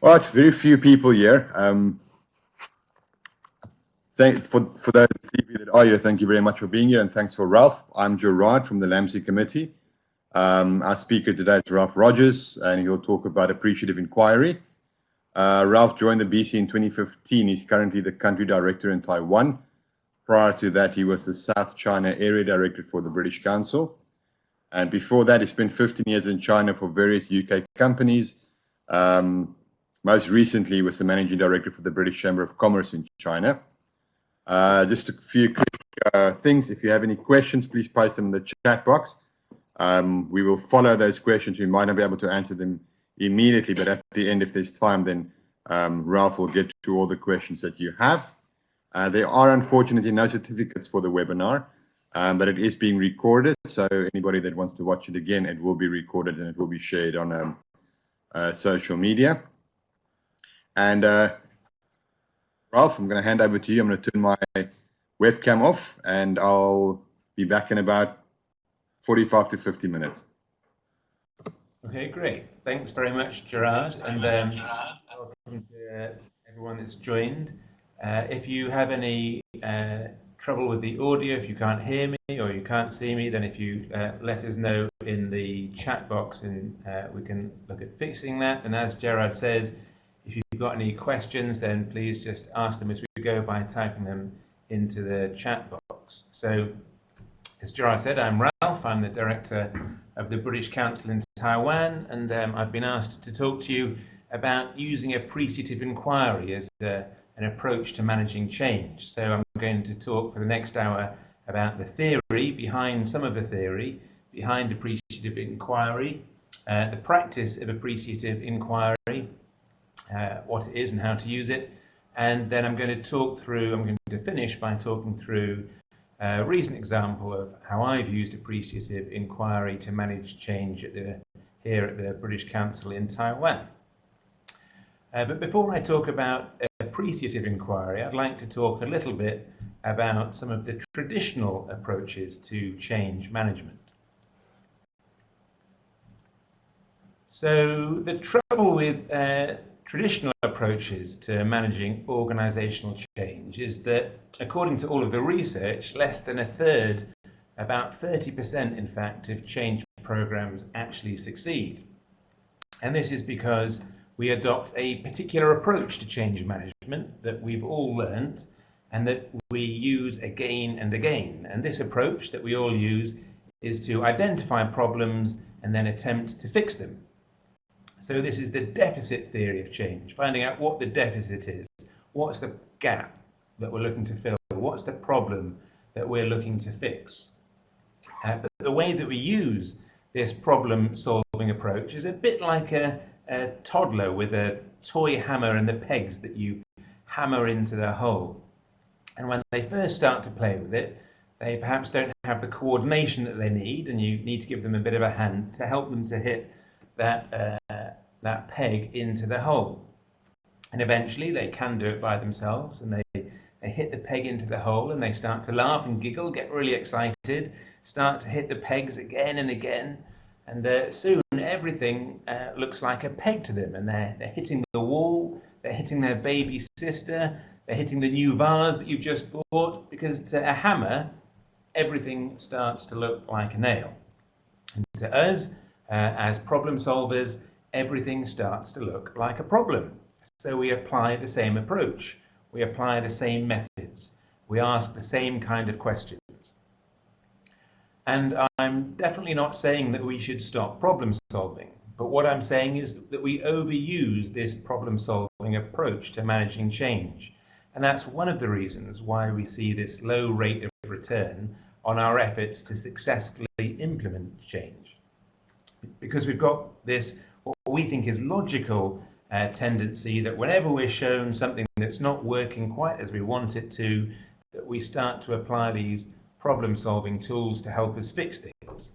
All right, very few people here. For those of you that are here, thank you very much for being here, and thanks for Ralph. I'm Gerard from the LAMSIG committee. Our speaker today is Ralph Rogers, and he'll talk about appreciative inquiry. Ralph joined the BC in 2015. He's currently the country director in Taiwan. Prior to that, he was the South China Area Director for the British Council. And before that, he spent 15 years in China for various UK companies. Most recently, he was the Managing Director for the British Chamber of Commerce in China. Just a few quick things. If you have any questions, please post them in the chat box. We will follow those questions. We might not be able to answer them immediately, but at the end, if there's time, then Ralph will get to all the questions that you have. There are unfortunately no certificates for the webinar, but it is being recorded. So anybody that wants to watch it again, it will be recorded and it will be shared on social media. And Ralph, I'm going to hand over to you. I'm going to turn my webcam off and I'll be back in about 45 to 50 minutes. Okay, great. Thanks very much, Gerard, and welcome to everyone that's joined. If you have any trouble with the audio, if you can't hear me or you can't see me, then if you let us know in the chat box, and we can look at fixing that. And as Gerard says, if you've got any questions, then please just ask them as we go by typing them into the chat box. So, as Gerard said, I'm Ralph. I'm the Director of the British Council in Taiwan, and I've been asked to talk to you about using appreciative inquiry as an approach to managing change. So I'm going to talk for the next hour about the theory behind some of the theory behind appreciative inquiry, the practice of appreciative inquiry, what it is and how to use it, and then I'm going to finish by talking through a recent example of how I've used appreciative inquiry to manage change here at the British Council in Taiwan. But before I talk about appreciative inquiry, I'd like to talk a little bit about some of the traditional approaches to change management. So the trouble with traditional approaches to managing organisational change is that, according to all of the research, less than a third, about 30% in fact, of change programs actually succeed. And this is because we adopt a particular approach to change management that we've all learned and that we use again and again. And this approach that we all use is to identify problems and then attempt to fix them. So this is the deficit theory of change, finding out what the deficit is, what's the gap that we're looking to fill, what's the problem that we're looking to fix. But the way that we use this problem-solving approach is a bit like a toddler with a toy hammer and the pegs that you hammer into the hole. And when they first start to play with it, they perhaps don't have the coordination that they need, and you need to give them a bit of a hand to help them to hit that peg into the hole. And eventually they can do it by themselves, and they hit the peg into the hole and they start to laugh and giggle, get really excited, start to hit the pegs again and again, and soon everything looks like a peg to them, and they're hitting the wall, they're hitting their baby sister, they're hitting the new vase that you've just bought, because to a hammer everything starts to look like a nail. And to us, as problem solvers, everything starts to look like a problem. So we apply the same approach, we apply the same methods, we ask the same kind of questions. And I'm definitely not saying that we should stop problem solving, but what I'm saying is that we overuse this problem solving approach to managing change. And that's one of the reasons why we see this low rate of return on our efforts to successfully implement change. Because we've got this, what we think is logical tendency that whenever we're shown something that's not working quite as we want it to, that we start to apply these problem-solving tools to help us fix things.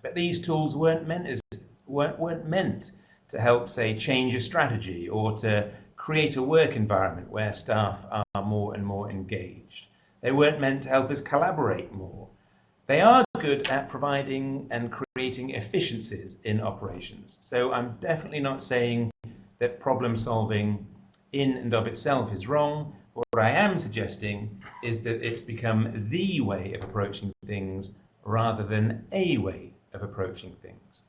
But these tools weren't meant to help, say, change a strategy or to create a work environment where staff are more and more engaged. They weren't meant to help us collaborate more. They are good at providing and creating efficiencies in operations. So I'm definitely not saying that problem solving in and of itself is wrong. What I am suggesting is that it's become the way of approaching things rather than a way of approaching things.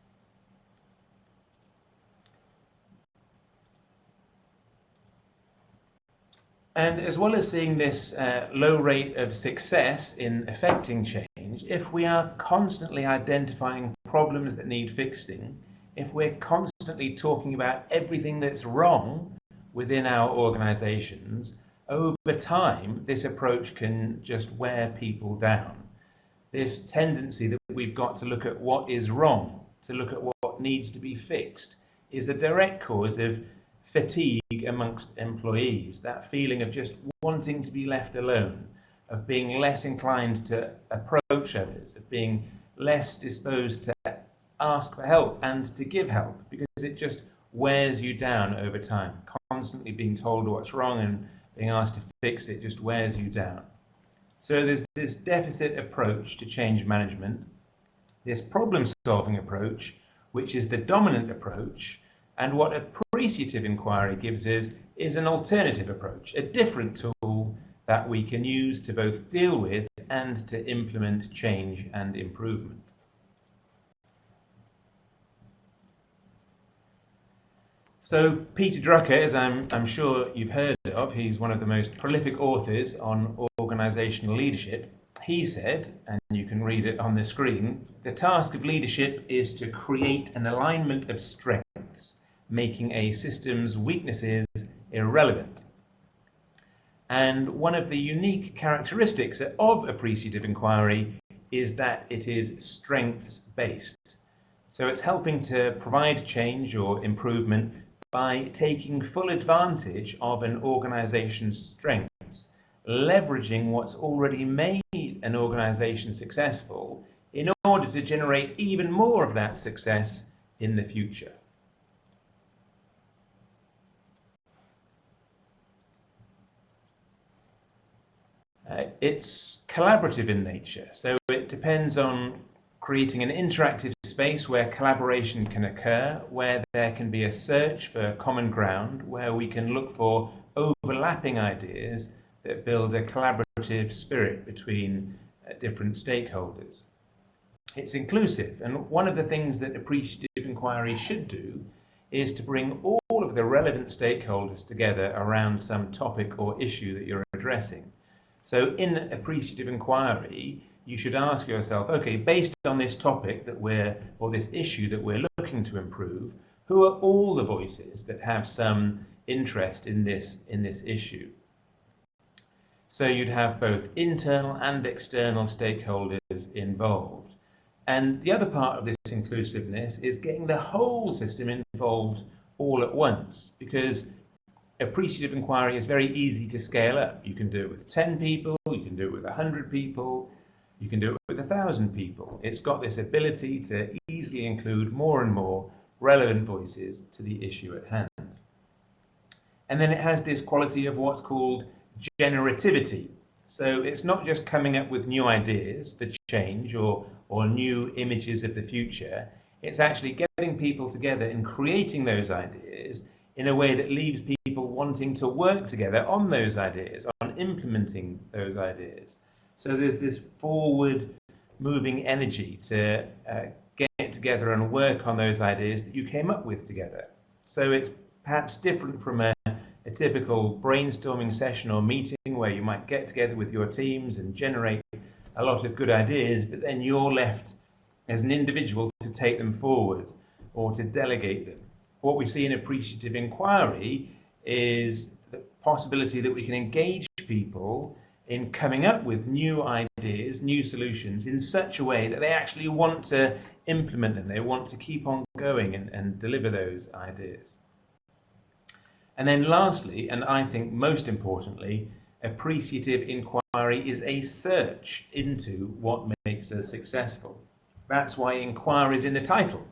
And as well as seeing this low rate of success in affecting change, if we are constantly identifying problems that need fixing, if we're constantly talking about everything that's wrong within our organizations, over time, this approach can just wear people down. This tendency that we've got to look at what is wrong, to look at what needs to be fixed, is a direct cause of fatigue amongst employees, that feeling of just wanting to be left alone, of being less inclined to approach others, of being less disposed to ask for help and to give help, because it just wears you down over time. Constantly being told what's wrong and being asked to fix it just wears you down. So there's this deficit approach to change management, this problem-solving approach, which is the dominant approach, and what appreciative inquiry gives us is an alternative approach, a different tool that we can use to both deal with and to implement change and improvement. So Peter Drucker, as I'm sure you've heard of, he's one of the most prolific authors on organizational leadership. He said, and you can read it on the screen, the task of leadership is to create an alignment of strengths, making a system's weaknesses irrelevant. And one of the unique characteristics of appreciative inquiry is that it is strengths-based. So it's helping to provide change or improvement by taking full advantage of an organization's strengths, leveraging what's already made an organization successful in order to generate even more of that success in the future. It's collaborative in nature, so it depends on creating an interactive space where collaboration can occur, where there can be a search for common ground, where we can look for overlapping ideas that build a collaborative spirit between different stakeholders. It's inclusive, and one of the things that appreciative inquiry should do is to bring all of the relevant stakeholders together around some topic or issue that you're addressing. So in appreciative inquiry, you should ask yourself, okay, based on this topic or this issue that we're looking to improve, who are all the voices that have some interest in this issue? So you'd have both internal and external stakeholders involved. And the other part of this inclusiveness is getting the whole system involved all at once, because appreciative inquiry is very easy to scale up. You can do it with 10 people, you can do it with 100 people, you can do it with 1,000 people. It's got this ability to easily include more and more relevant voices to the issue at hand. And then it has this quality of what's called generativity. So it's not just coming up with new ideas for change or new images of the future. It's actually getting people together and creating those ideas in a way that leaves people wanting to work together on those ideas, on implementing those ideas. So there's this forward moving energy to get together and work on those ideas that you came up with together. So it's perhaps different from a typical brainstorming session or meeting where you might get together with your teams and generate a lot of good ideas, but then you're left as an individual to take them forward or to delegate them. What we see in appreciative inquiry is the possibility that we can engage people in coming up with new ideas, new solutions in such a way that they actually want to implement them. They want to keep on going and deliver those ideas. And then lastly, and I think most importantly, appreciative inquiry is a search into what makes us successful. That's why inquiry is in the title.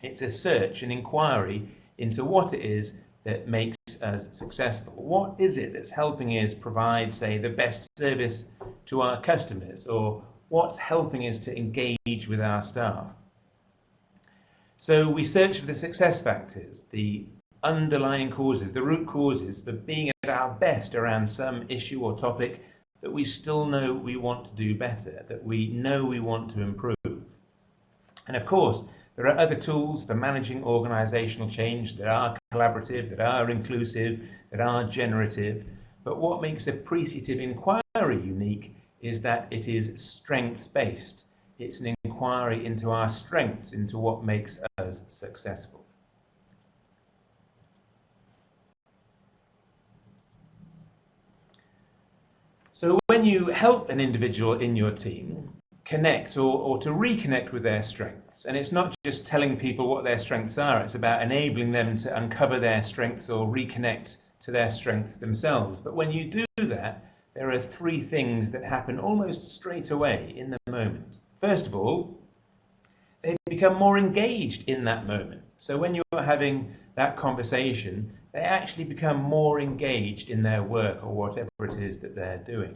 It's a search, an inquiry into what it is that makes us successful. What is it that's helping us provide, say, the best service to our customers, or what's helping us to engage with our staff? So we search for the success factors, the underlying causes, the root causes for being at our best around some issue or topic that we still know we want to do better, that we know we want to improve. And of course, there are other tools for managing organizational change that are collaborative, that are inclusive, that are generative. But what makes appreciative inquiry unique is that it is strengths-based. It's an inquiry into our strengths, into what makes us successful. So when you help an individual in your team connect or to reconnect with their strengths, and it's not just telling people what their strengths are, it's about enabling them to uncover their strengths or reconnect to their strengths themselves. But when you do that, there are three things that happen almost straight away in the moment. First of all, they become more engaged in that moment. So when you're having that conversation, they actually become more engaged in their work or whatever it is that they're doing.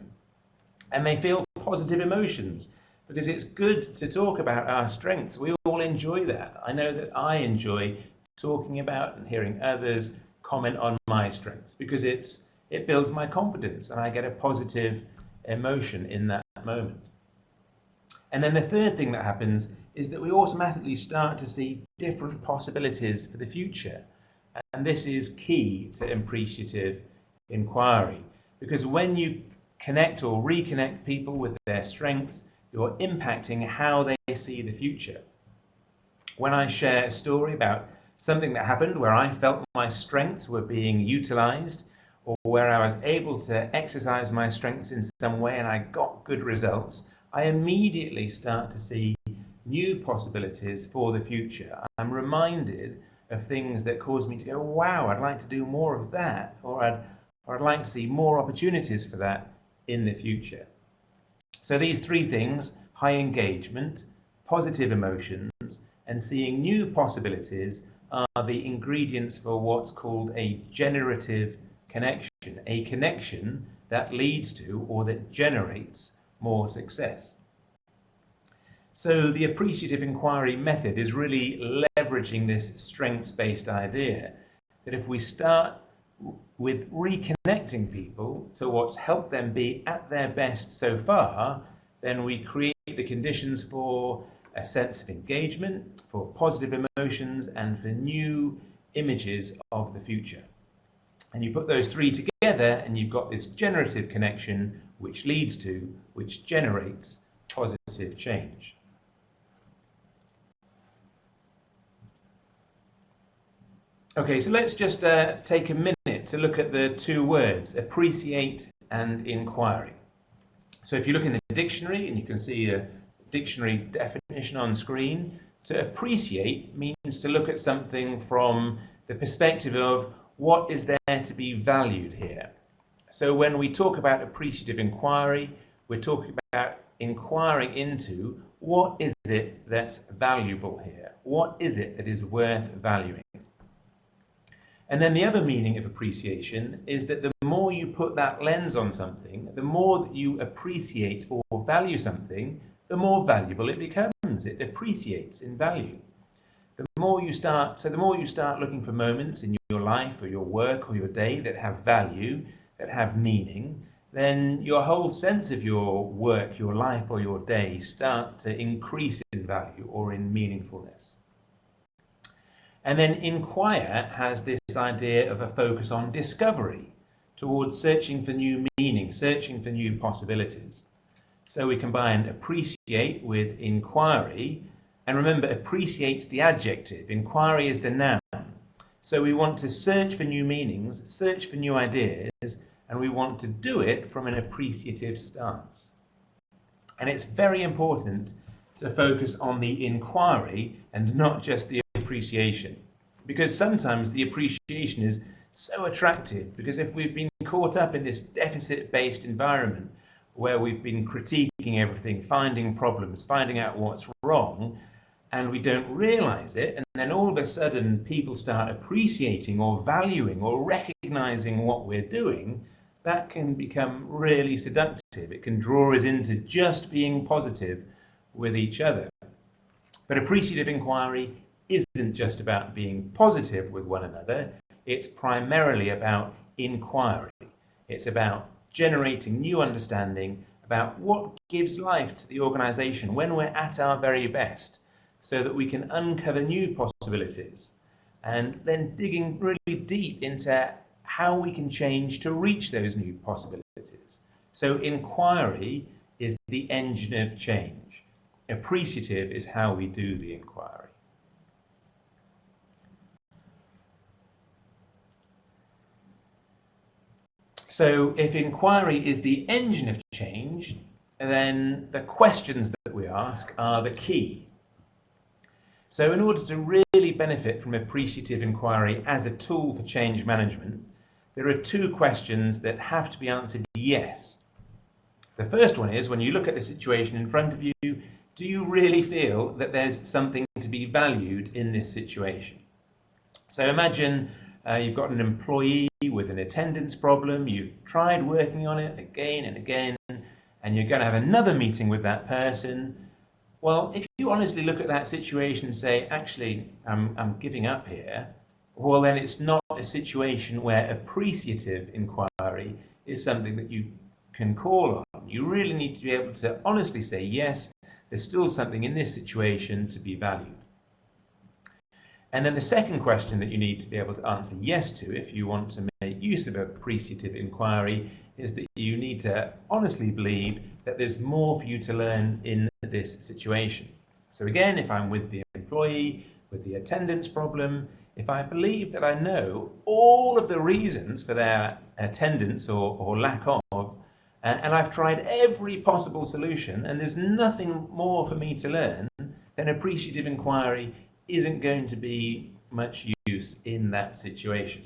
And they feel positive emotions because it's good to talk about our strengths. We all enjoy that. I know that I enjoy talking about and hearing others comment on my strengths because it builds my confidence and I get a positive emotion in that moment. And then the third thing that happens is that we automatically start to see different possibilities for the future. And this is key to appreciative inquiry, because when you connect or reconnect people with their strengths, you're impacting how they see the future. When I share a story about something that happened where I felt my strengths were being utilized, or where I was able to exercise my strengths in some way and I got good results, I immediately start to see new possibilities for the future. I'm reminded of things that cause me to go, wow, I'd like to do more of that, or I'd like to see more opportunities for that in the future. So these three things, high engagement, positive emotions, and seeing new possibilities, are the ingredients for what's called a generative connection, a connection that leads to or that generates more success. So the appreciative inquiry method is really leveraging this strengths-based idea that if we start with reconnecting people to what's helped them be at their best so far, then we create the conditions for a sense of engagement, for positive emotions, and for new images of the future. And you put those three together and you've got this generative connection which generates positive change. Okay, so let's just take a minute to look at the two words, appreciate and inquiry. So if you look in the dictionary, and you can see a dictionary definition on screen, to appreciate means to look at something from the perspective of what is there to be valued here. So when we talk about appreciative inquiry, we're talking about inquiring into what is it that's valuable here? What is it that is worth valuing? And then the other meaning of appreciation is that the more you put that lens on something, the more that you appreciate or value something, the more valuable it becomes. It appreciates in value. The more you start looking for moments in your life or your work or your day that have value, that have meaning, then your whole sense of your work, your life or your day start to increase in value or in meaningfulness. And then inquire has this idea of a focus on discovery, towards searching for new meaning, searching for new possibilities. So we combine appreciate with inquiry, and remember, appreciate's the adjective, inquiry is the noun. So we want to search for new meanings, search for new ideas, and we want to do it from an appreciative stance. And it's very important to focus on the inquiry and not just the appreciation, because sometimes the appreciation is so attractive, because if we've been caught up in this deficit-based environment where we've been critiquing everything, finding problems, finding out what's wrong, and we don't realize it, and then all of a sudden people start appreciating or valuing or recognizing what we're doing, that can become really seductive. It can draw us into just being positive with each other. But appreciative inquiry isn't just about being positive with one another, it's primarily about inquiry. It's about generating new understanding about what gives life to the organisation when we're at our very best, so that we can uncover new possibilities, and then digging really deep into how we can change to reach those new possibilities. So inquiry is the engine of change. Appreciative is how we do the inquiry. So if inquiry is the engine of change, then the questions that we ask are the key. So in order to really benefit from appreciative inquiry as a tool for change management, there are two questions that have to be answered yes. The first one is, when you look at the situation in front of you, do you really feel that there's something to be valued in this situation? So imagine you've got an employee with an attendance problem, you've tried working on it again and again, and you're going to have another meeting with that person. Well, if you honestly look at that situation and say, actually, I'm giving up here, well, then it's not a situation where appreciative inquiry is something that you can call on. You really need to be able to honestly say, yes, there's still something in this situation to be valued. And then the second question that you need to be able to answer yes to, if you want to make use of appreciative inquiry, is that you need to honestly believe that there's more for you to learn in this situation. So again, if I'm with the employee, with the attendance problem, if I believe that I know all of the reasons for their attendance or lack of, and I've tried every possible solution, and there's nothing more for me to learn, then appreciative inquiry isn't going to be much use in that situation.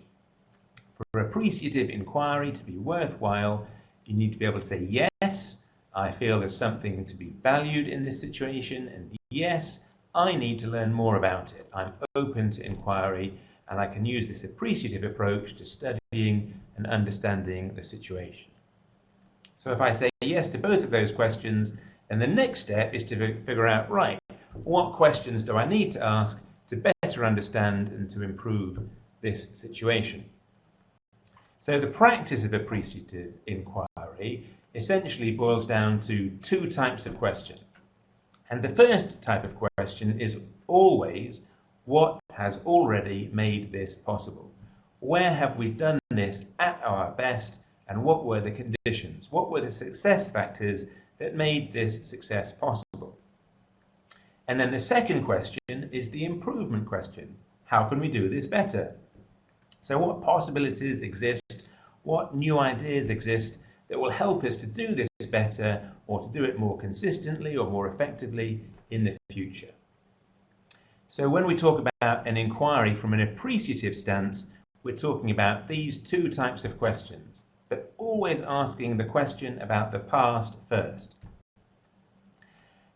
For appreciative inquiry to be worthwhile, you need to be able to say, yes, I feel there's something to be valued in this situation, and yes, I need to learn more about it. I'm open to inquiry, and I can use this appreciative approach to studying and understanding the situation. So if I say yes to both of those questions, then the next step is to figure out, right, what questions do I need to ask to better understand and to improve this situation? So the practice of appreciative inquiry essentially boils down to two types of question. And the first type of question is always, what has already made this possible? Where have we done this at our best, and what were the conditions? What were the success factors that made this success possible? And then the second question is the improvement question. How can we do this better? So what possibilities exist? What new ideas exist that will help us to do this better, or to do it more consistently or more effectively in the future? So when we talk about an inquiry from an appreciative stance, we're talking about these two types of questions, but always asking the question about the past first.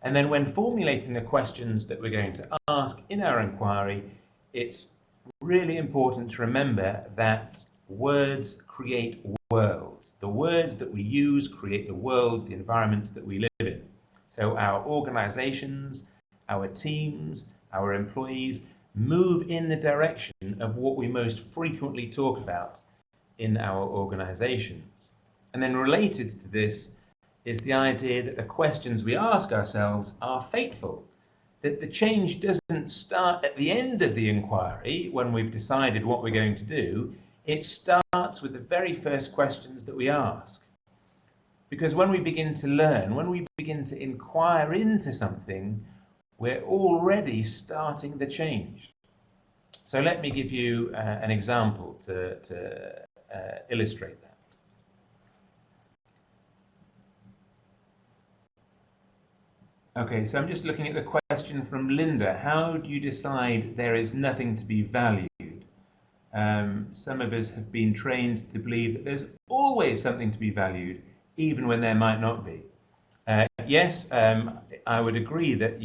And then when formulating the questions that we're going to ask in our inquiry, it's really important to remember that words create worlds. The words that we use create the worlds, the environments that we live in. So our organizations, our teams, our employees move in the direction of what we most frequently talk about in our organizations. And then related to this is the idea that the questions we ask ourselves are fateful, that the change doesn't start at the end of the inquiry when we've decided what we're going to do. It starts with the very first questions that we ask. Because when we begin to learn, when we begin to inquire into something, we're already starting the change. So let me give you an example to illustrate that. Okay, so I'm just looking at the question from Linda. How do you decide there is nothing to be valued? Some of us have been trained to believe that there's always something to be valued, even when there might not be. Yes, I would agree that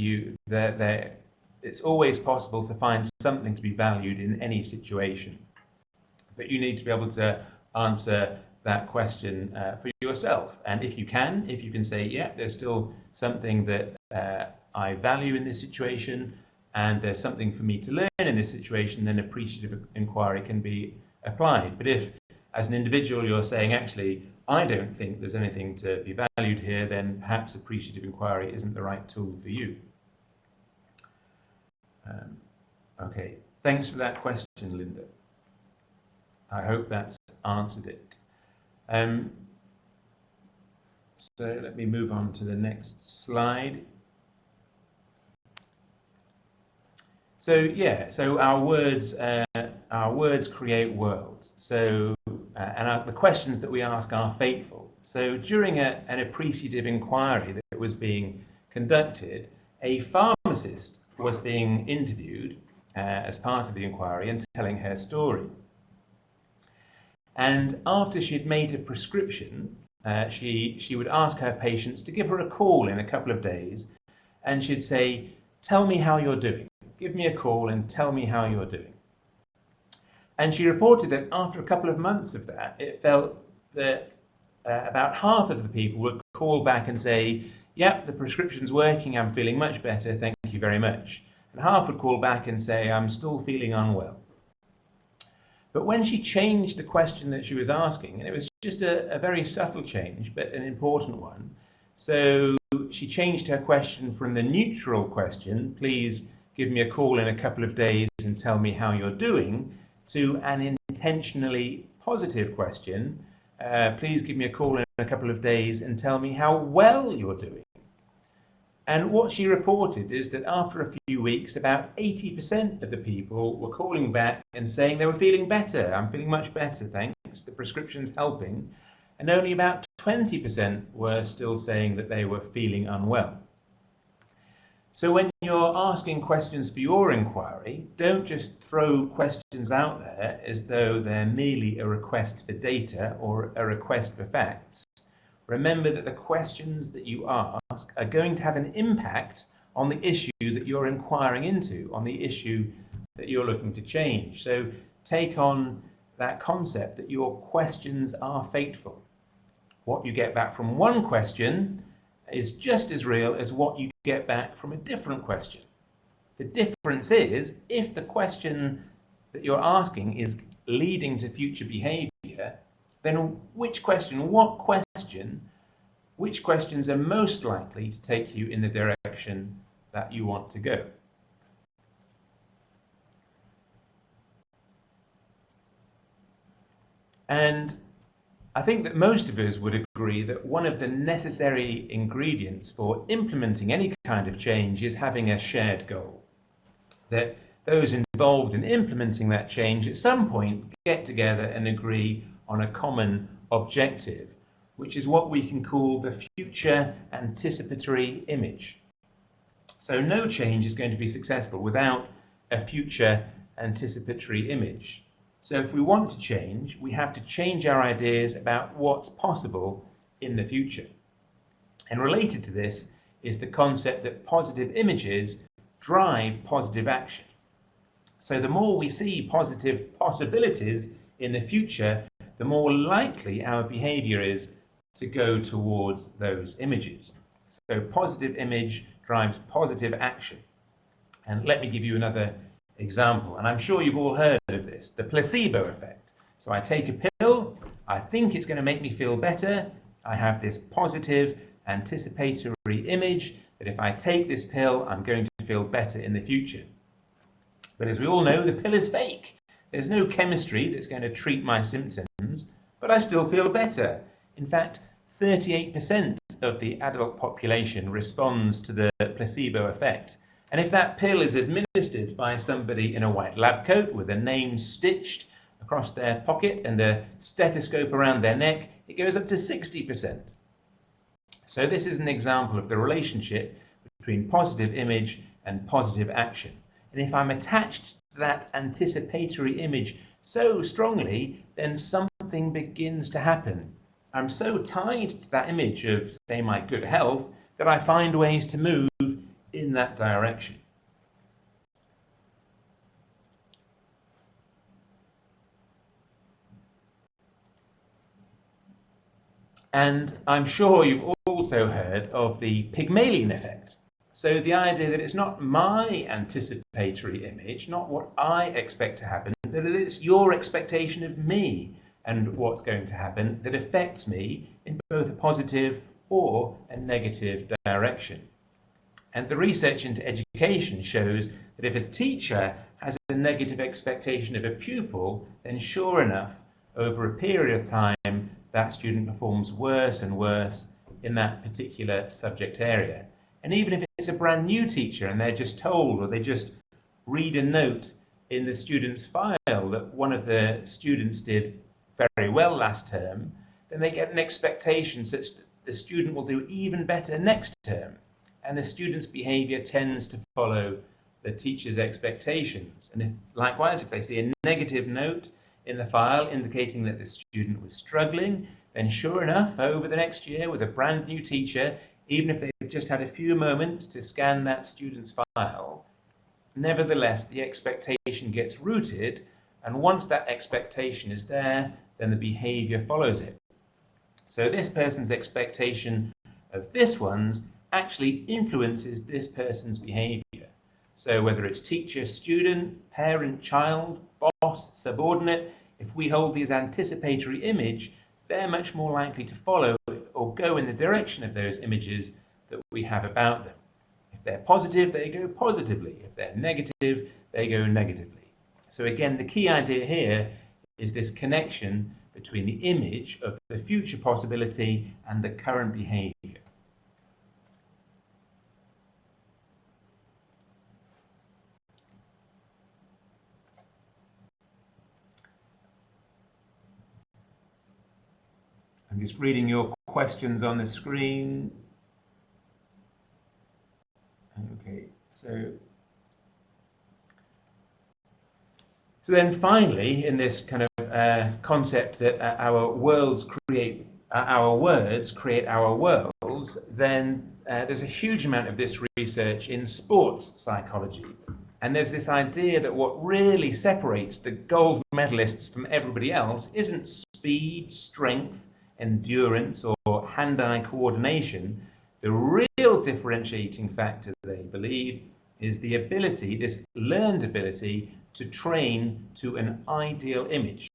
it's always possible to find something to be valued in any situation. But you need to be able to answer that question for yourself. And if you can say, yeah, there's still something that I value in this situation, and there's something for me to learn in this situation, then appreciative inquiry can be applied. But if, as an individual, you're saying, actually, I don't think there's anything to be valued here, then perhaps appreciative inquiry isn't the right tool for you. Okay, thanks for that question, Linda. I hope that's answered it. So let me move on to the next slide. So yeah, so our words create worlds. So the questions that we ask are fateful. So during an appreciative inquiry that was being conducted, a pharmacist was being interviewed as part of the inquiry and telling her story. And after she'd made a prescription, she would ask her patients to give her a call in a couple of days, and she'd say, "Tell me how you're doing. Give me a call and tell me how you're doing." And she reported that after a couple of months of that, it felt that about half of the people would call back and say, "Yep, the prescription's working, I'm feeling much better, thank you very much." And half would call back and say, "I'm still feeling unwell." But when she changed the question that she was asking, and it was just a very subtle change, but an important one. So she changed her question from the neutral question, "Please give me a call in a couple of days and tell me how you're doing," to an intentionally positive question, "Please give me a call in a couple of days and tell me how well you're doing." And what she reported is that after a few weeks, about 80% of the people were calling back and saying they were feeling better. "I'm feeling much better, thanks. The prescription's helping." And only about 20% were still saying that they were feeling unwell. So when you're asking questions for your inquiry, don't just throw questions out there as though they're merely a request for data or a request for facts. Remember that the questions that you ask are going to have an impact on the issue that you're inquiring into, on the issue that you're looking to change. So take on that concept that your questions are fateful. What you get back from one question is just as real as what you get back from a different question. The difference is, if the question that you're asking is leading to future behavior, then which questions are most likely to take you in the direction that you want to go? And I think that most of us would agree that one of the necessary ingredients for implementing any kind of change is having a shared goal. That those involved in implementing that change at some point get together and agree on a common objective, which is what we can call the future anticipatory image. So no change is going to be successful without a future anticipatory image. So if we want to change, we have to change our ideas about what's possible in the future. And related to this is the concept that positive images drive positive action. So the more we see positive possibilities in the future, the more likely our behavior is to go towards those images. So positive image drives positive action. And let me give you another example, and I'm sure you've all heard of this, the placebo effect. So I take a pill, I think it's going to make me feel better, I have this positive anticipatory image that if I take this pill, I'm going to feel better in the future. But as we all know, the pill is fake. There's no chemistry that's going to treat my symptoms, but I still feel better. In fact, 38% of the adult population responds to the placebo effect. And if that pill is administered by somebody in a white lab coat with a name stitched across their pocket and a stethoscope around their neck, it goes up to 60%. So this is an example of the relationship between positive image and positive action. And if I'm attached to that anticipatory image so strongly, then something begins to happen. I'm so tied to that image of, say, my good health, that I find ways to move in that direction. And I'm sure you've also heard of the Pygmalion effect. So the idea that it's not my anticipatory image, not what I expect to happen, but that it's your expectation of me and what's going to happen that affects me in both a positive or a negative direction. And the research into education shows that if a teacher has a negative expectation of a pupil, then sure enough, over a period of time, that student performs worse and worse in that particular subject area. And even if it's a brand new teacher and they're just told, or they just read a note in the student's file that one of the students did very well last term, then they get an expectation such that the student will do even better next term. And the student's behaviour tends to follow the teacher's expectations. And likewise, if they see a negative note in the file indicating that the student was struggling, then sure enough, over the next year with a brand new teacher, even if they've just had a few moments to scan that student's file, nevertheless, the expectation gets rooted, and once that expectation is there, then the behaviour follows it. So this person's expectation of this one's actually influences this person's behaviour. So whether it's teacher, student, parent, child, boss, subordinate, if we hold these anticipatory image, they're much more likely to follow or go in the direction of those images that we have about them. If they're positive, they go positively. If they're negative, they go negatively. So again, the key idea here is this connection between the image of the future possibility and the current behaviour. I'm just reading your questions on the screen. Okay, so then finally, in this kind of concept that our words create our worlds, then there's a huge amount of this research in sports psychology. And there's this idea that what really separates the gold medalists from everybody else isn't speed, strength, endurance, or hand-eye coordination. The real differentiating factor, they believe, is the ability, this learned ability, to train to an ideal image.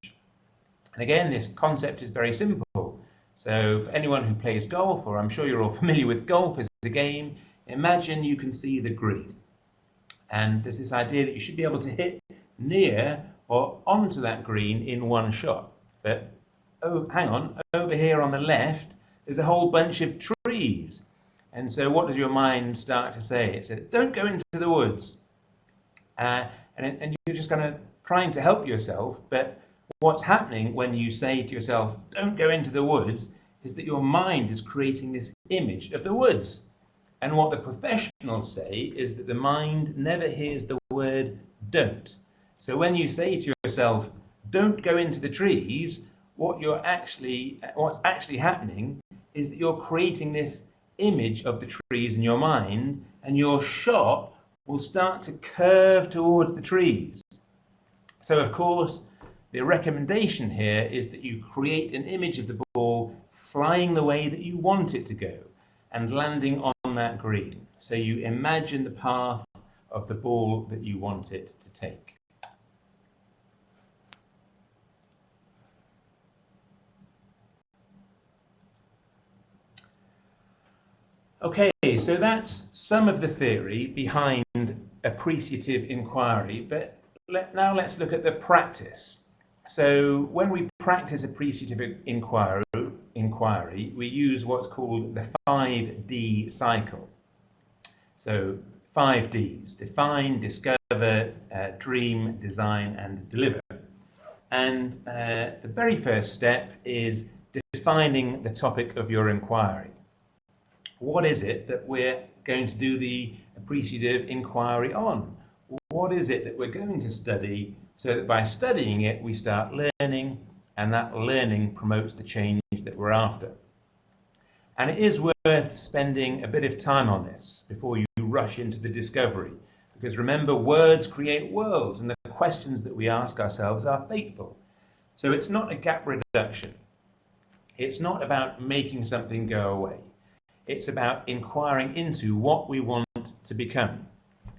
And again, this concept is very simple. So for anyone who plays golf, or I'm sure you're all familiar with golf as a game, imagine you can see the green. And there's this idea that you should be able to hit near or onto that green in one shot. But, oh, hang on, over here on the left, there's a whole bunch of trees. And so what does your mind start to say? It says, don't go into the woods. And you're just kind of trying to help yourself. But what's happening when you say to yourself, don't go into the woods, is that your mind is creating this image of the woods. And what the professionals say is that the mind never hears the word don't. So when you say to yourself, don't go into the trees, what's actually happening is that you're creating this image of the trees in your mind, and your shot will start to curve towards the trees. So of course, the recommendation here is that you create an image of the ball flying the way that you want it to go and landing on that green. So you imagine the path of the ball that you want it to take. Okay, so that's some of the theory behind appreciative inquiry, but now let's look at the practice. So when we practice appreciative inquiry, we use what's called the 5D cycle. So 5 Ds: define, discover, dream, design, and deliver. And the very first step is defining the topic of your inquiry. What is it that we're going to do the appreciative inquiry on? What is it that we're going to study, so that by studying it we start learning, and that learning promotes the change that we're after? And it is worth spending a bit of time on this before you rush into the discovery, because remember, words create worlds, and the questions that we ask ourselves are fateful. So it's not a gap reduction. It's not about making something go away. It's about inquiring into what we want to become.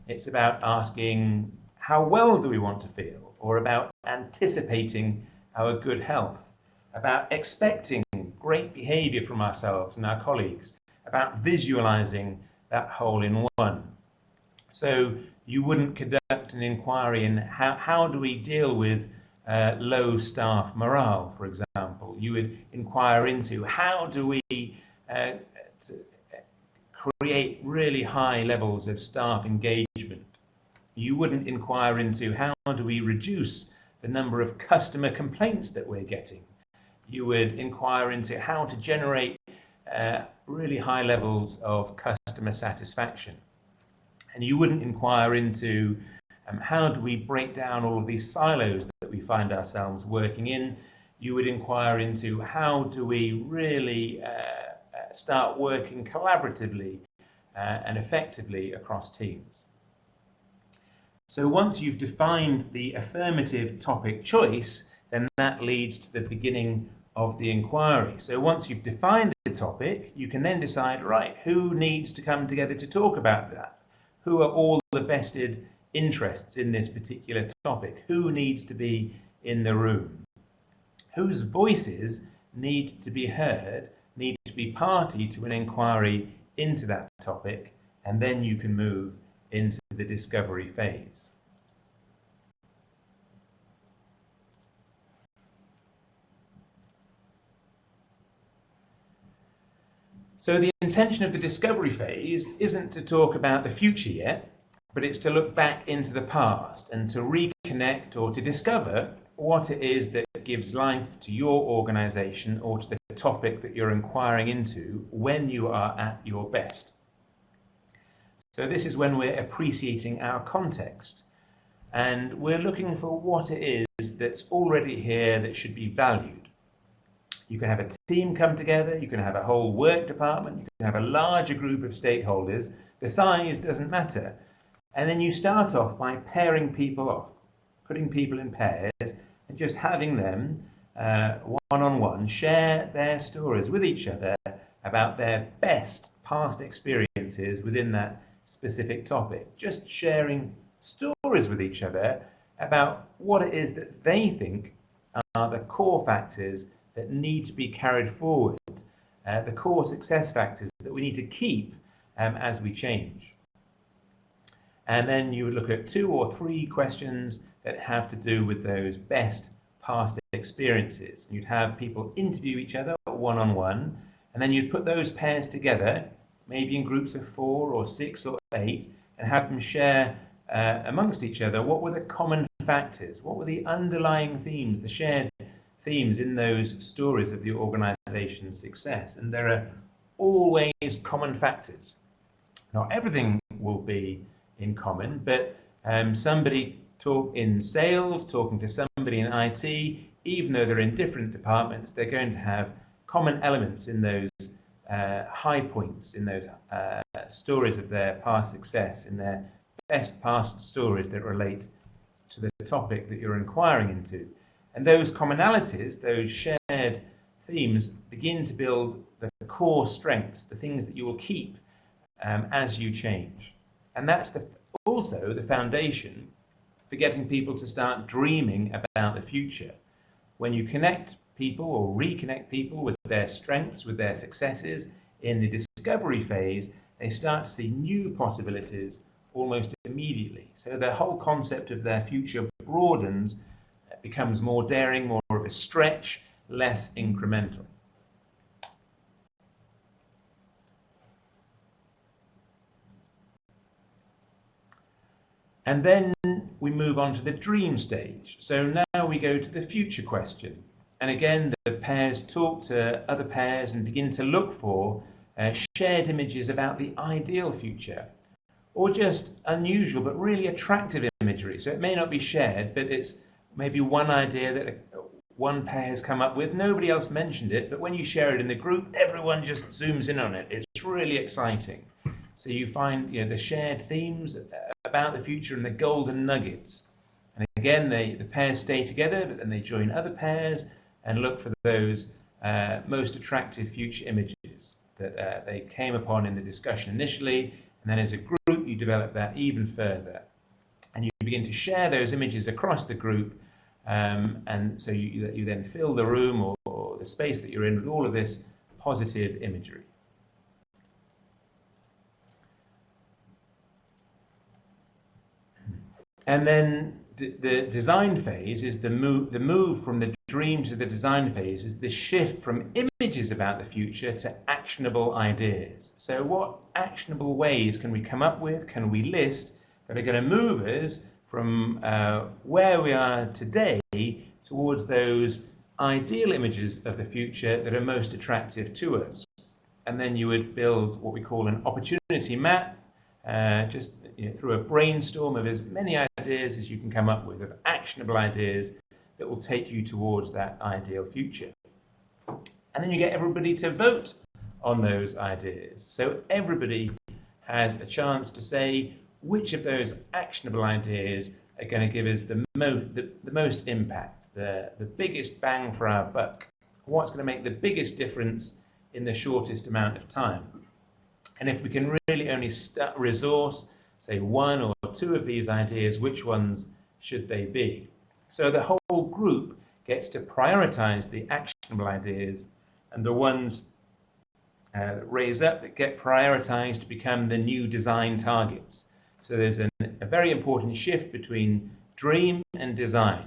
It's about asking, how well do we want to feel, or about anticipating our good health, about expecting great behavior from ourselves and our colleagues, about visualizing that whole in one. So you wouldn't conduct an inquiry in how do we deal with low staff morale, for example. You would inquire into how do we create really high levels of staff engagement. You wouldn't inquire into how do we reduce the number of customer complaints that we're getting. You would inquire into how to generate really high levels of customer satisfaction. And you wouldn't inquire into how do we break down all of these silos that we find ourselves working in. You would inquire into how do we really start working collaboratively and effectively across teams. So once you've defined the affirmative topic choice, then that leads to the beginning of the inquiry. So once you've defined the topic, you can then decide, right, who needs to come together to talk about that? Who are all the vested interests in this particular topic? Who needs to be in the room? Whose voices need to be heard, need to be party to an inquiry into that topic, and then you can move into the discovery phase. So the intention of the discovery phase isn't to talk about the future yet, but it's to look back into the past and to reconnect or to discover what it is that gives life to your organization or to the topic that you're inquiring into when you are at your best. So this is when we're appreciating our context and we're looking for what it is that's already here that should be valued. You can have a team come together, you can have a whole work department, you can have a larger group of stakeholders. The size doesn't matter. And then you start off by pairing people off, putting people in pairs and just having them one-on-one share their stories with each other about their best past experiences within that specific topic. Just sharing stories with each other about what it is that they think are the core factors that need to be carried forward, the core success factors that we need to keep as we change. And then you would look at 2 or 3 questions that have to do with those best past experiences. You'd have people interview each other one-on-one, and then you'd put those pairs together, maybe in groups of 4 or 6 or 8, and have them share amongst each other what were the common factors, what were the underlying themes, the shared themes in those stories of the organization's success. And there are always common factors. Not everything will be in common, but somebody in sales talking to somebody in IT, even though they're in different departments, they're going to have common elements in those high points, in those stories of their past success, in their best past stories that relate to the topic that you're inquiring into. And those commonalities, those shared themes, begin to build the core strengths, the things that you will keep as you change. And that's also the foundation for getting people to start dreaming about the future. When you connect people or reconnect people with their strengths, with their successes in the discovery phase, they start to see new possibilities almost immediately. So the whole concept of their future broadens, becomes more daring, more of a stretch, less incremental. And then we move on to the dream stage. So now we go to the future question. And again, the pairs talk to other pairs and begin to look for shared images about the ideal future, or just unusual but really attractive imagery. So it may not be shared, but it's maybe one idea that one pair has come up with. Nobody else mentioned it, but when you share it in the group, everyone just zooms in on it. It's really exciting. So you find the shared themes about the future and the golden nuggets. And again, the pairs stay together, but then they join other pairs and look for those most attractive future images that they came upon in the discussion initially. And then as a group, you develop that even further. And you begin to share those images across the group, and so you then fill the room or the space that you're in with all of this positive imagery. And then the design phase is the move from the dream to the design phase is the shift from images about the future to actionable ideas. So what actionable ways can we come up with, can we list, that are going to move us from where we are today towards those ideal images of the future that are most attractive to us. And then you would build what we call an opportunity map, just through a brainstorm of as many ideas as you can come up with, of actionable ideas that will take you towards that ideal future. And then you get everybody to vote on those ideas. So everybody has a chance to say which of those actionable ideas are going to give us the most impact, the biggest bang for our buck, what's going to make the biggest difference in the shortest amount of time. And if we can really only resource, say, one or two of these ideas, which ones should they be? So the whole group gets to prioritize the actionable ideas, and the ones that raise up that get prioritized become the new design targets. So there's a very important shift between dream and design,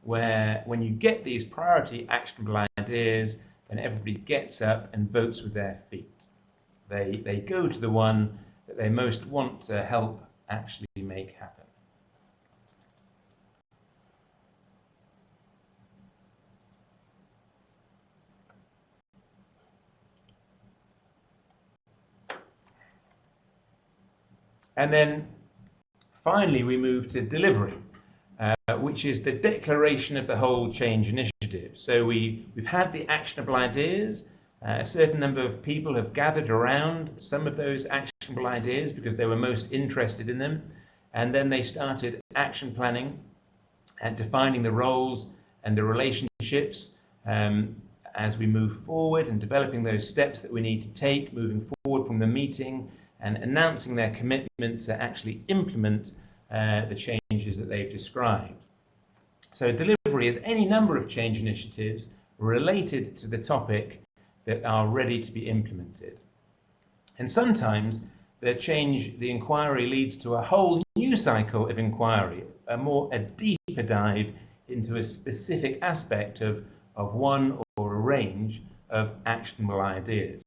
where when you get these priority actionable ideas, then everybody gets up and votes with their feet. They go to the one that they most want to help actually make happen. And then finally we move to delivery, which is the declaration of the whole change initiative. So we've had the actionable ideas. A certain number of people have gathered around some of those actionable ideas because they were most interested in them. And then they started action planning and defining the roles and the relationships as we move forward, and developing those steps that we need to take moving forward from the meeting, and announcing their commitment to actually implement the changes that they've described. So delivery is any number of change initiatives related to the topic that are ready to be implemented. And sometimes the inquiry leads to a whole new cycle of inquiry, a deeper dive into a specific aspect of one or a range of actionable ideas.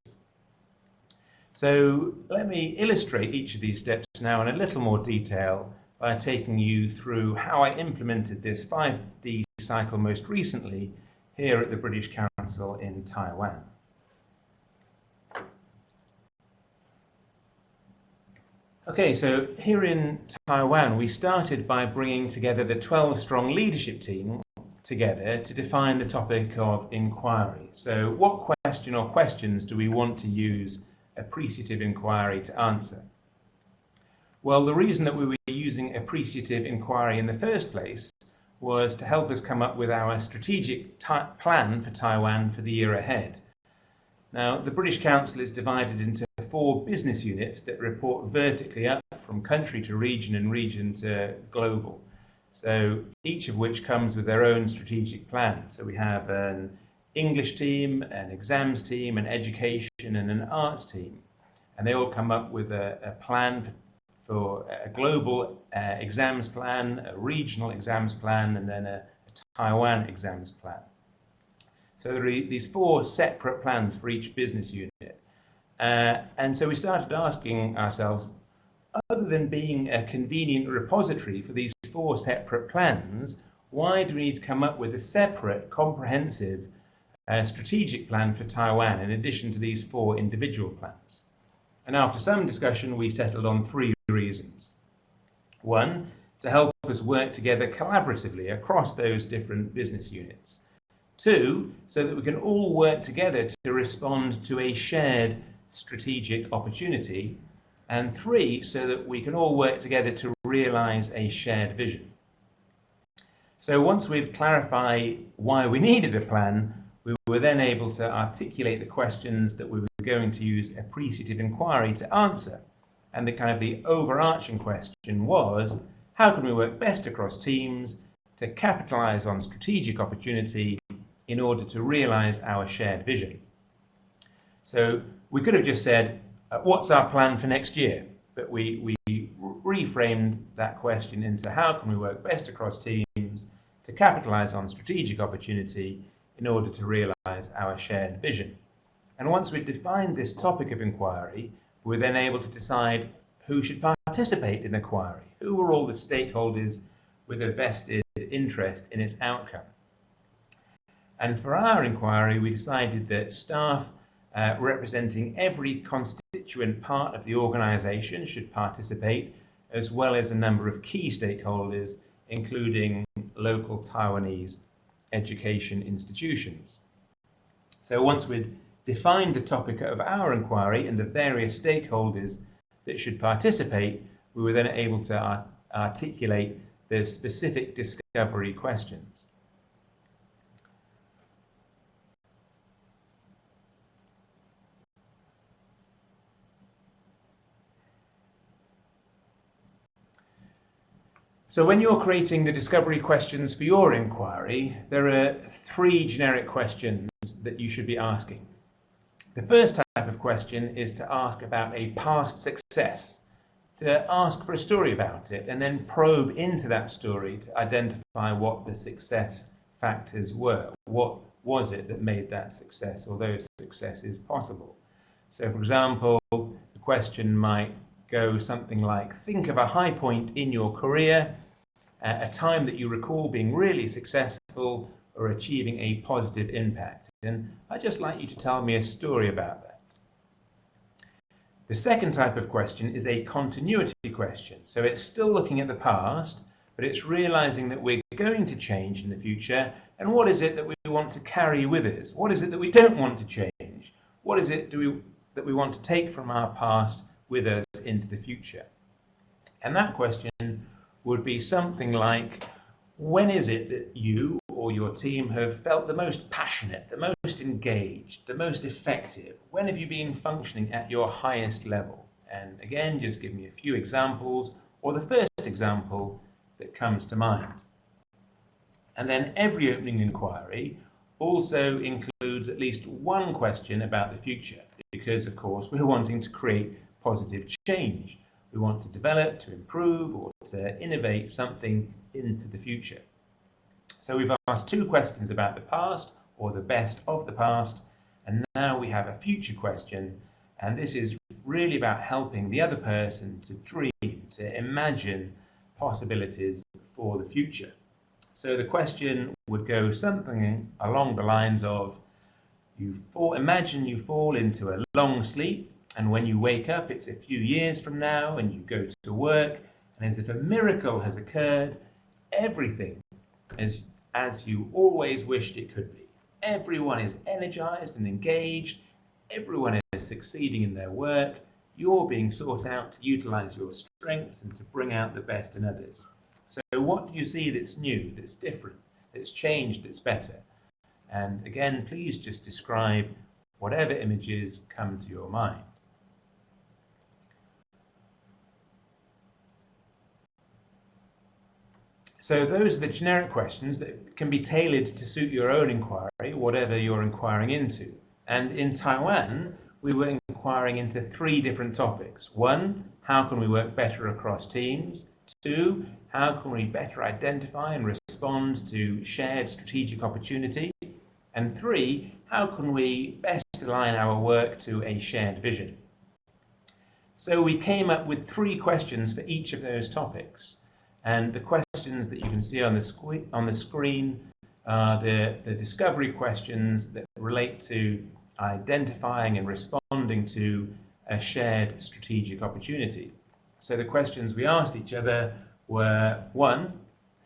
So let me illustrate each of these steps now in a little more detail by taking you through how I implemented this 5D cycle most recently here at the British Council in Taiwan. Okay, so here in Taiwan, we started by bringing together the 12-strong leadership team together to define the topic of inquiry. So what question or questions do we want to use appreciative inquiry to answer? Well, the reason that we were using appreciative inquiry in the first place was to help us come up with our strategic plan for Taiwan for the year ahead. Now, the British Council is divided into 4 business units that report vertically up from country to region and region to global. So each of which comes with their own strategic plan. So we have an English team, an exams team, an education and an arts team. And they all come up with a plan for a global exams plan, a regional exams plan, and then a Taiwan exams plan. So there are these 4 separate plans for each business unit. And so we started asking ourselves, other than being a convenient repository for these 4 separate plans, why do we need to come up with a separate, comprehensive strategic plan for Taiwan in addition to these 4 individual plans? And after some discussion, we settled on 3 reasons. 1, to help us work together collaboratively across those different business units. 2, so that we can all work together to respond to a shared strategic opportunity. And 3, so that we can all work together to realize a shared vision. So once we'd clarified why we needed a plan, we were then able to articulate the questions that we were going to use appreciative inquiry to answer. And the overarching question was, how can we work best across teams to capitalize on strategic opportunity in order to realize our shared vision? So we could have just said, what's our plan for next year? But we reframed that question into how can we work best across teams to capitalize on strategic opportunity in order to realize our shared vision. And once we've defined this topic of inquiry, we're then able to decide who should participate in the inquiry, who are all the stakeholders with a vested interest in its outcome. And for our inquiry, we decided that staff representing every constituent part of the organisation should participate, as well as a number of key stakeholders, including local Taiwanese education institutions. So once we'd defined the topic of our inquiry and the various stakeholders that should participate, we were then able to articulate the specific discovery questions. So when you're creating the discovery questions for your inquiry, there are 3 generic questions that you should be asking. The first type of question is to ask about a past success, to ask for a story about it and then probe into that story to identify what the success factors were. What was it that made that success or those successes possible? So for example, the question might go something like, think of a high point in your career, a time that you recall being really successful or achieving a positive impact. And I'd just like you to tell me a story about that. The second type of question is a continuity question. So it's still looking at the past, but it's realizing that we're going to change in the future. And what is it that we want to carry with us? What is it that we don't want to change? What is it that we want to take from our past with us into the future? And that question would be something like, when is it that you or your team have felt the most passionate, the most engaged, the most effective? When have you been functioning at your highest level? And again, just give me a few examples, or the first example that comes to mind. And then every opening inquiry also includes at least one question about the future, because of course we're wanting to create positive change. We want to develop, to improve, or to innovate something into the future. So we've asked 2 questions about the past, or the best of the past, and now we have a future question, and this is really about helping the other person to dream, to imagine possibilities for the future. So the question would go something along the lines of, imagine you fall into a long sleep, and when you wake up, it's a few years from now, and you go to work, and as if a miracle has occurred, everything is as you always wished it could be. Everyone is energized and engaged. Everyone is succeeding in their work. You're being sought out to utilize your strengths and to bring out the best in others. So what do you see that's new, that's different, that's changed, that's better? And again, please just describe whatever images come to your mind. So those are the generic questions that can be tailored to suit your own inquiry, whatever you're inquiring into. And in Taiwan, we were inquiring into 3 different topics. 1, how can we work better across teams? 2, how can we better identify and respond to shared strategic opportunity? And 3, how can we best align our work to a shared vision? So we came up with 3 questions for each of those topics. And the questions that you can see on the screen are the discovery questions that relate to identifying and responding to a shared strategic opportunity. So the questions we asked each other were, 1,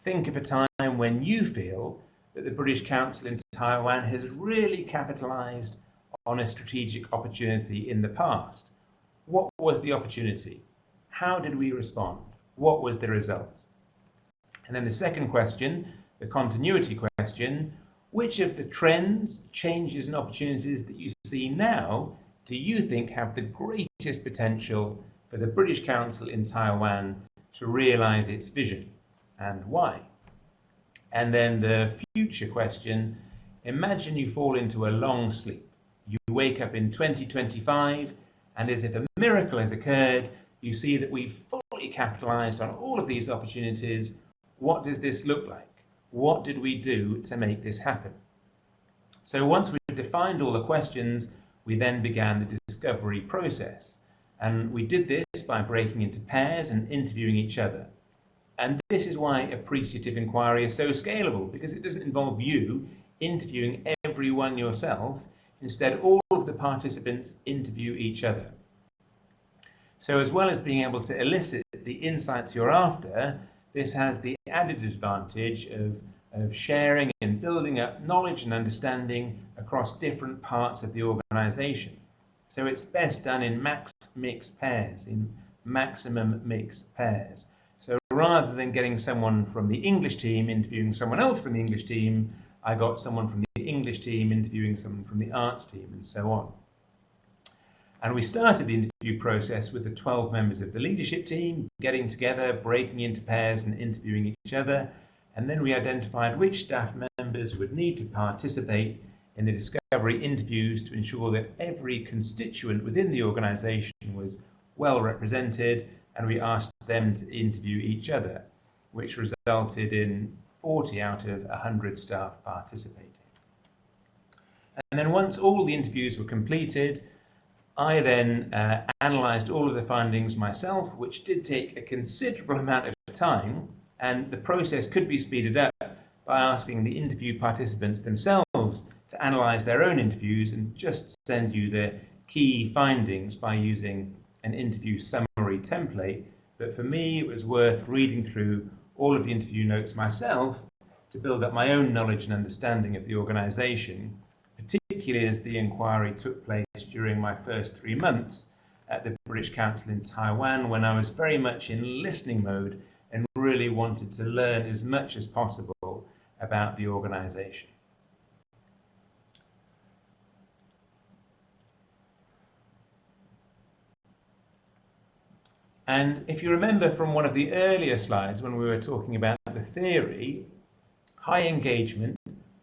think of a time when you feel that the British Council in Taiwan has really capitalized on a strategic opportunity in the past. What was the opportunity? How did we respond? What was the result? And then the second question, the continuity question, which of the trends, changes and opportunities that you see now do you think have the greatest potential for the British Council in Taiwan to realise its vision, and why? And then the future question, imagine you fall into a long sleep. You wake up in 2025, and as if a miracle has occurred, you see that we've fully capitalised on all of these opportunities. What does this look like? What did we do to make this happen? So once we defined all the questions, we then began the discovery process. And we did this by breaking into pairs and interviewing each other. And this is why appreciative inquiry is so scalable, because it doesn't involve you interviewing everyone yourself. Instead, all of the participants interview each other. So as well as being able to elicit the insights you're after, this has the added advantage of sharing and building up knowledge and understanding across different parts of the organisation. So it's best done in mixed pairs, in maximum mixed pairs. So rather than getting someone from the English team interviewing someone else from the English team, I got someone from the English team interviewing someone from the arts team, and so on. And we started the interview process with the 12 members of the leadership team getting together, breaking into pairs and interviewing each other. And then we identified which staff members would need to participate in the discovery interviews to ensure that every constituent within the organisation was well represented, and we asked them to interview each other, which resulted in 40 out of 100 staff participating. And then once all the interviews were completed, I then analysed all of the findings myself, which did take a considerable amount of time, and the process could be speeded up by asking the interview participants themselves to analyse their own interviews and just send you the key findings by using an interview summary template. But for me, it was worth reading through all of the interview notes myself to build up my own knowledge and understanding of the organisation, particularly as the inquiry took place during my first 3 months at the British Council in Taiwan, when I was very much in listening mode and really wanted to learn as much as possible about the organisation. And if you remember from one of the earlier slides when we were talking about the theory, high engagement,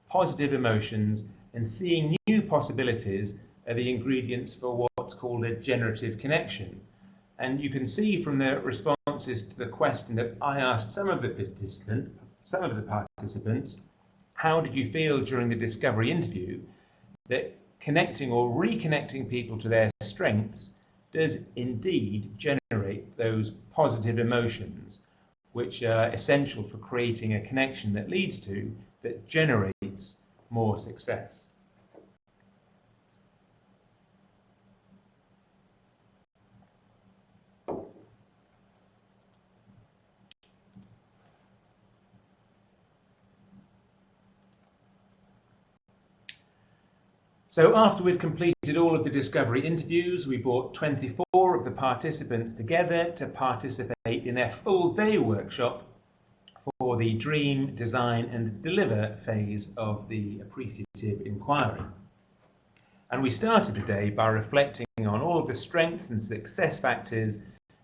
positive emotions, and seeing new possibilities are the ingredients for what's called a generative connection. And you can see from the responses to the question that I asked some of the participants, how did you feel during the discovery interview, that connecting or reconnecting people to their strengths does indeed generate those positive emotions, which are essential for creating a connection that leads to, that generates more success. So after we'd completed all of the discovery interviews, we brought 24 of the participants together to participate in their full day workshop for the dream, design and deliver phase of the appreciative inquiry. And we started the day by reflecting on all of the strengths and success factors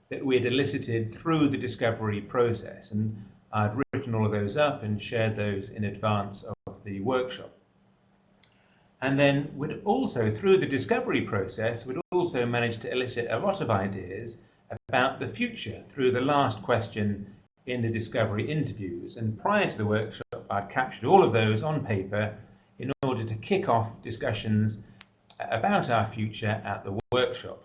that we had elicited through the discovery process. And I'd written all of those up and shared those in advance of the workshop. And then we'd also, through the discovery process, we'd also managed to elicit a lot of ideas about the future through the last question in the discovery interviews. And prior to the workshop, I'd captured all of those on paper in order to kick off discussions about our future at the workshop.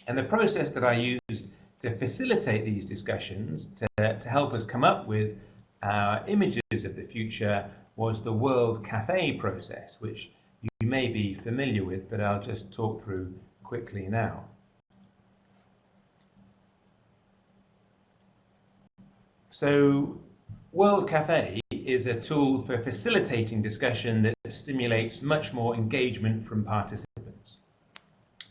And the process that I used to facilitate these discussions, to help us come up with our images of the future, was the World Cafe process, which you may be familiar with, but I'll just talk through quickly now. So, World Cafe is a tool for facilitating discussion that stimulates much more engagement from participants.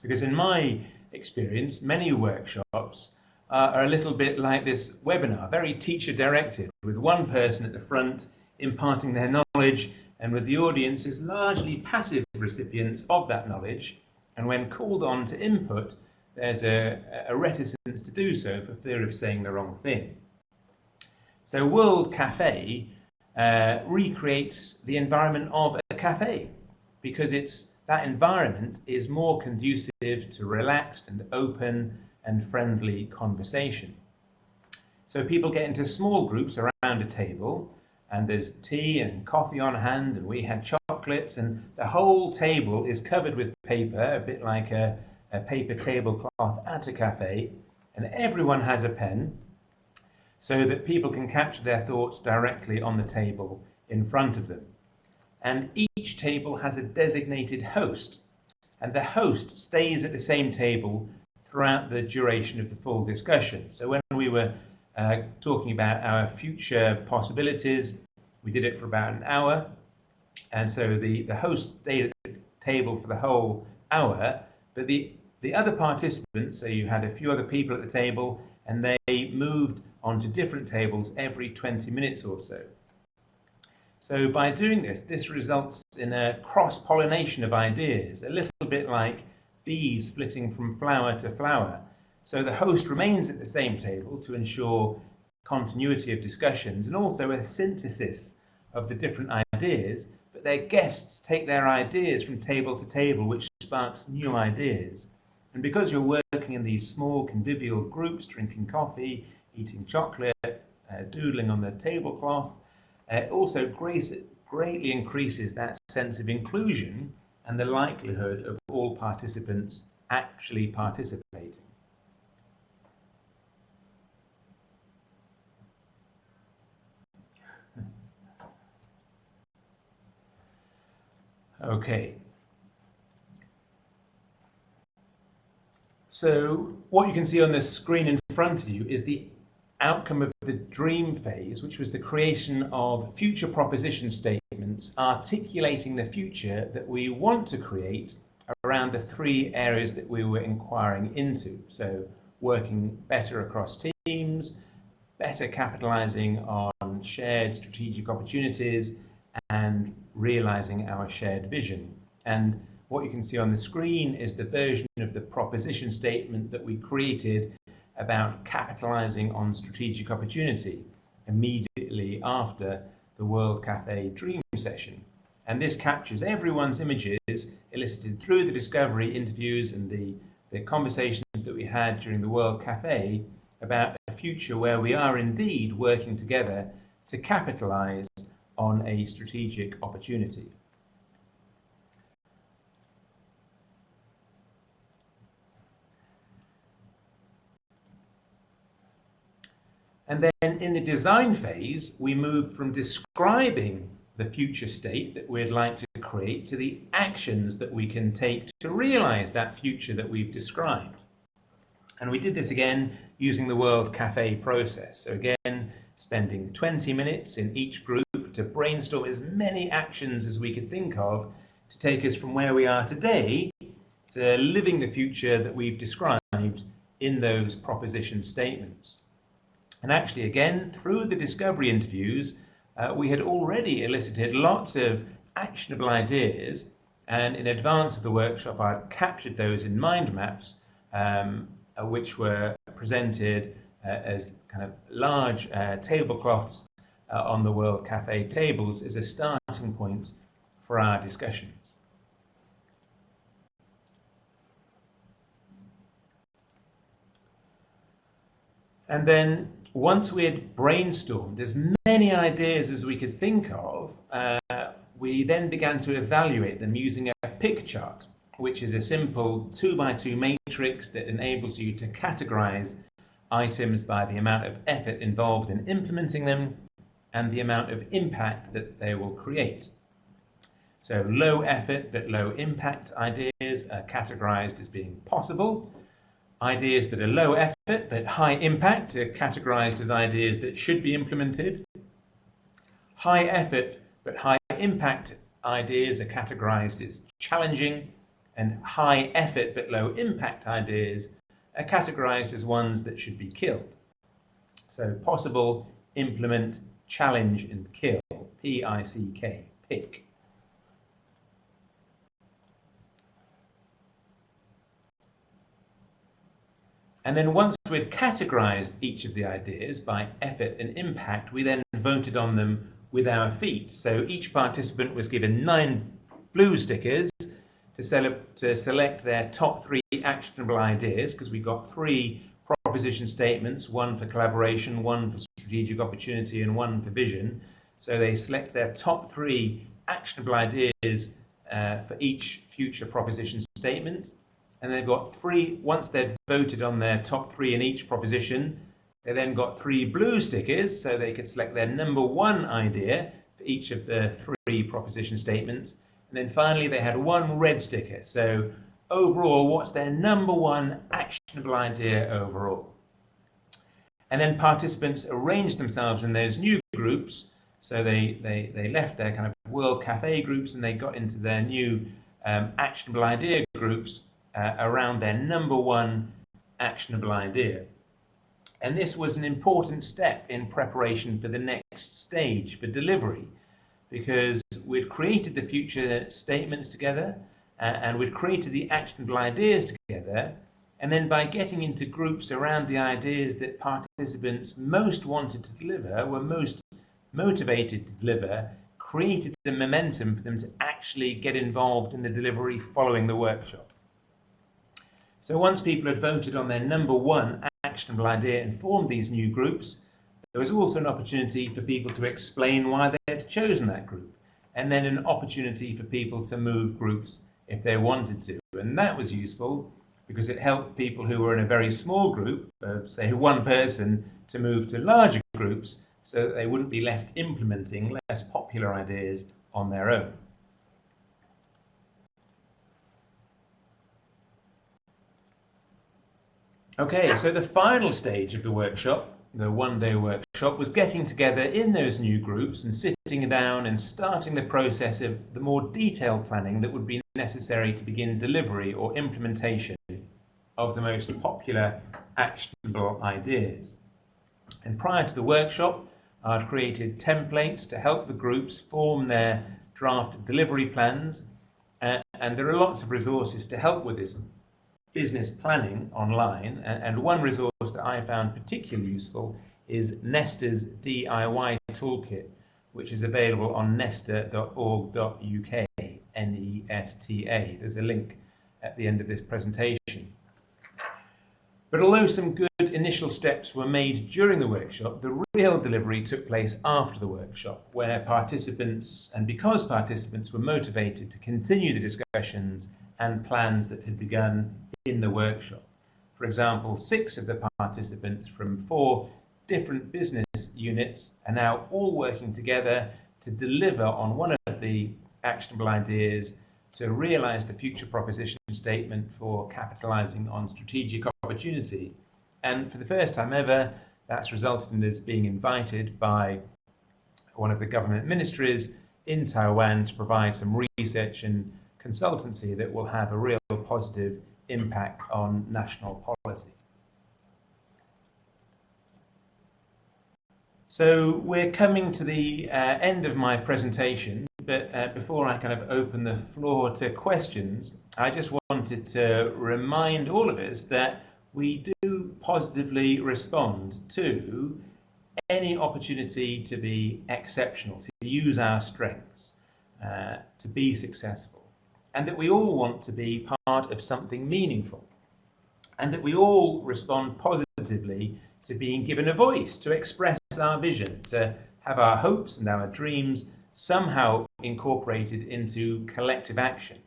Because in my experience, many workshops are a little bit like this webinar, very teacher-directed, with one person at the front imparting their knowledge, and with the audience as largely passive recipients of that knowledge, and when called on to input, there's a reticence to do so for fear of saying the wrong thing. So World Cafe recreates the environment of a cafe, because that environment is more conducive to relaxed and open and friendly conversation. So people get into small groups around a table, and there's tea and coffee on hand, and we had chocolates, and the whole table is covered with paper, a bit like a paper tablecloth at a cafe, and everyone has a pen so that people can capture their thoughts directly on the table in front of them. And each table has a designated host, and the host stays at the same table throughout the duration of the full discussion. So when we were talking about our future possibilities, we did it for about an hour, and so the host stayed at the table for the whole hour, but the other participants, so you had a few other people at the table, and they moved onto different tables every 20 minutes or so. So by doing this results in a cross-pollination of ideas, a little bit like bees flitting from flower to flower. So the host remains at the same table to ensure continuity of discussions and also a synthesis of the different ideas, but their guests take their ideas from table to table, which sparks new ideas. And because you're working in these small convivial groups, drinking coffee, eating chocolate, doodling on the tablecloth, it also greatly increases that sense of inclusion and the likelihood of all participants actually participating. Okay. So what you can see on the screen in front of you is the outcome of the dream phase, which was the creation of future proposition statements articulating the future that we want to create around the three areas that we were inquiring into. So working better across teams, better capitalizing on shared strategic opportunities, and realizing our shared vision. And what you can see on the screen is the version of the proposition statement that we created about capitalizing on strategic opportunity immediately after the World Cafe Dream session. And this captures everyone's images elicited through the discovery interviews and the conversations that we had during the World Cafe about a future where we are indeed working together to capitalize on a strategic opportunity. And then in the design phase, we moved from describing the future state that we'd like to create to the actions that we can take to realize that future that we've described. And we did this again using the World Cafe process. So again, spending 20 minutes in each group to brainstorm as many actions as we could think of to take us from where we are today to living the future that we've described in those proposition statements. And actually, again, through the discovery interviews, we had already elicited lots of actionable ideas, and in advance of the workshop, I captured those in mind maps, which were presented as kind of large tablecloths on the World Cafe tables as a starting point for our discussions. And then once we had brainstormed as many ideas as we could think of, we then began to evaluate them using a pick chart, which is a simple 2x2 matrix that enables you to categorize items by the amount of effort involved in implementing them and the amount of impact that they will create. So low effort but low impact ideas are categorized as being possible. Ideas that are low effort but high impact are categorized as ideas that should be implemented. High effort but high impact ideas are categorized as challenging, and high effort but low impact ideas are categorized as ones that should be killed. So possible, implement, challenge, and kill. P-I-C-K, pick. And then once we'd categorized each of the ideas by effort and impact, we then voted on them with our feet. So each participant was given 9 blue stickers to select their top 3 actionable ideas, because we got 3 proposition statements, 1 for collaboration, 1 for strategic opportunity, and 1 for vision. So they select their top 3 actionable ideas for each future proposition statement. And they've got 3, once they've voted on their top 3 in each proposition, they then got 3 blue stickers, so they could select their number 1 idea for each of the 3 proposition statements. And then finally, they had 1 red sticker. So overall, what's their number 1 actionable idea overall? And then participants arranged themselves in those new groups. So they left their kind of World Cafe groups and they got into their new actionable idea groups around their number 1 actionable idea. And this was an important step in preparation for the next stage for delivery, because we'd created the future statements together and we'd created the actionable ideas together. And then by getting into groups around the ideas that participants most wanted to deliver, were most motivated to deliver, created the momentum for them to actually get involved in the delivery following the workshop. So once people had voted on their number 1 actionable idea and formed these new groups, there was also an opportunity for people to explain why they had chosen that group, and then an opportunity for people to move groups if they wanted to. And that was useful because it helped people who were in a very small group, say 1 person, to move to larger groups so that they wouldn't be left implementing less popular ideas on their own. Okay, so the final stage of the workshop, the one-day workshop, was getting together in those new groups and sitting down and starting the process of the more detailed planning that would be necessary to begin delivery or implementation of the most popular actionable ideas. And prior to the workshop, I'd created templates to help the groups form their draft delivery plans, and there are lots of resources to help with this business planning online, and one resource that I found particularly useful is Nesta's DIY Toolkit, which is available on nesta.org.uk, N-E-S-T-A. There's a link at the end of this presentation. But although some good initial steps were made during the workshop, the real delivery took place after the workshop, where participants, and because participants were motivated to continue the discussions and plans that had begun in the workshop. For example, 6 of the participants from 4 different business units are now all working together to deliver on one of the actionable ideas to realise the future proposition statement for capitalising on strategic opportunity. And for the first time ever, that's resulted in us being invited by one of the government ministries in Taiwan to provide some research and consultancy that will have a real positive impact on national policy. So we're coming to the end of my presentation, but before I kind of open the floor to questions, I just wanted to remind all of us that we do positively respond to any opportunity to be exceptional, to use our strengths, to be successful, and that we all want to be part of something meaningful, and that we all respond positively to being given a voice, to express our vision, to have our hopes and our dreams somehow incorporated into collective action.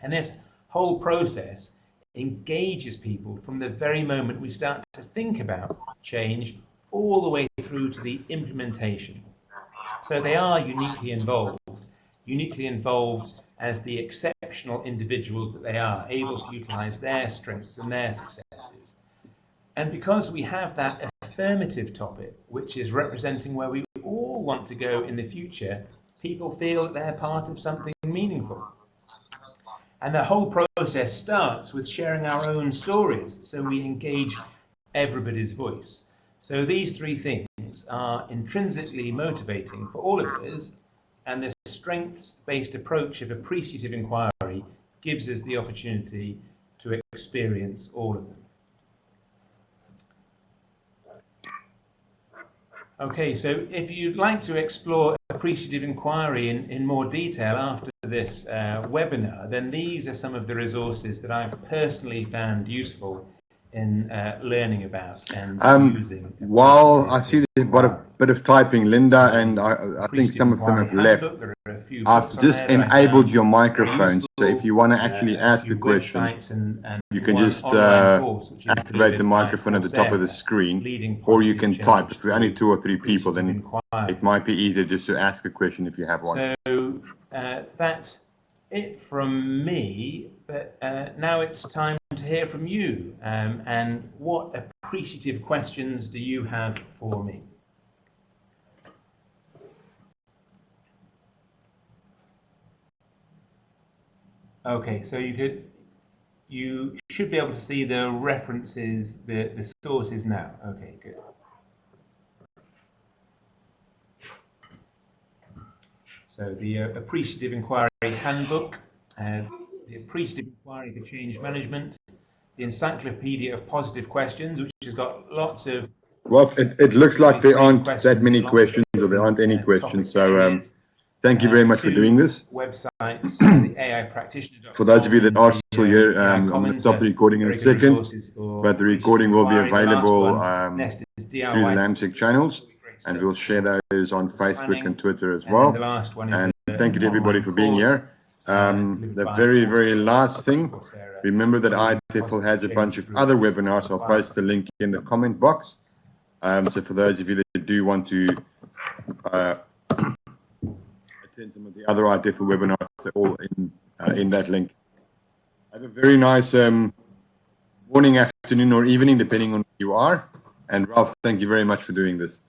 And this whole process engages people from the very moment we start to think about change all the way through to the implementation. So they are uniquely involved as the exceptional individuals that they are, able to utilize their strengths and their successes. And because we have that affirmative topic, which is representing where we all want to go in the future, people feel that they're part of something meaningful. And the whole process starts with sharing our own stories, so we engage everybody's voice. So these 3 things are intrinsically motivating for all of us, and the strengths-based approach of appreciative inquiry gives us the opportunity to experience all of them. Okay, so if you'd like to explore appreciative inquiry in more detail after this webinar, then these are some of the resources that I've personally found useful in learning about and using. While I see there's quite a bit of typing, Linda, and I think some of them have left, I've just enabled your microphone, so if you want to actually ask a question, you can just activate the microphone at the top of the screen, or you can type. If we're only 2 or 3 people, then it might be easier just to ask a question if you have one. So that's it from me, but now it's time to hear from you. And what appreciative questions do you have for me? Okay, so you should be able to see the references, the sources now. Okay, good. So the Appreciative Inquiry Handbook, the Appreciative Inquiry for Change Management, the Encyclopedia of Positive Questions, which has got lots of... Well, it looks like there aren't that many questions, or there aren't any questions, so thank you very much for doing this. Websites, the AI Practitioner. For those of you that are still here, I'm going to stop the recording in a second, but the recording will be available through the LAMSIG channels, and we'll share those on Facebook and Twitter as well. And thank you to everybody for being here. The very, very last thing, remember that ITFL has a bunch of other webinars. I'll post the link in the comment box. So for those of you that do want to attend some of the other ITFL webinars, they're all in that link. Have a very nice morning, afternoon, or evening, depending on where you are. And Ralph, thank you very much for doing this.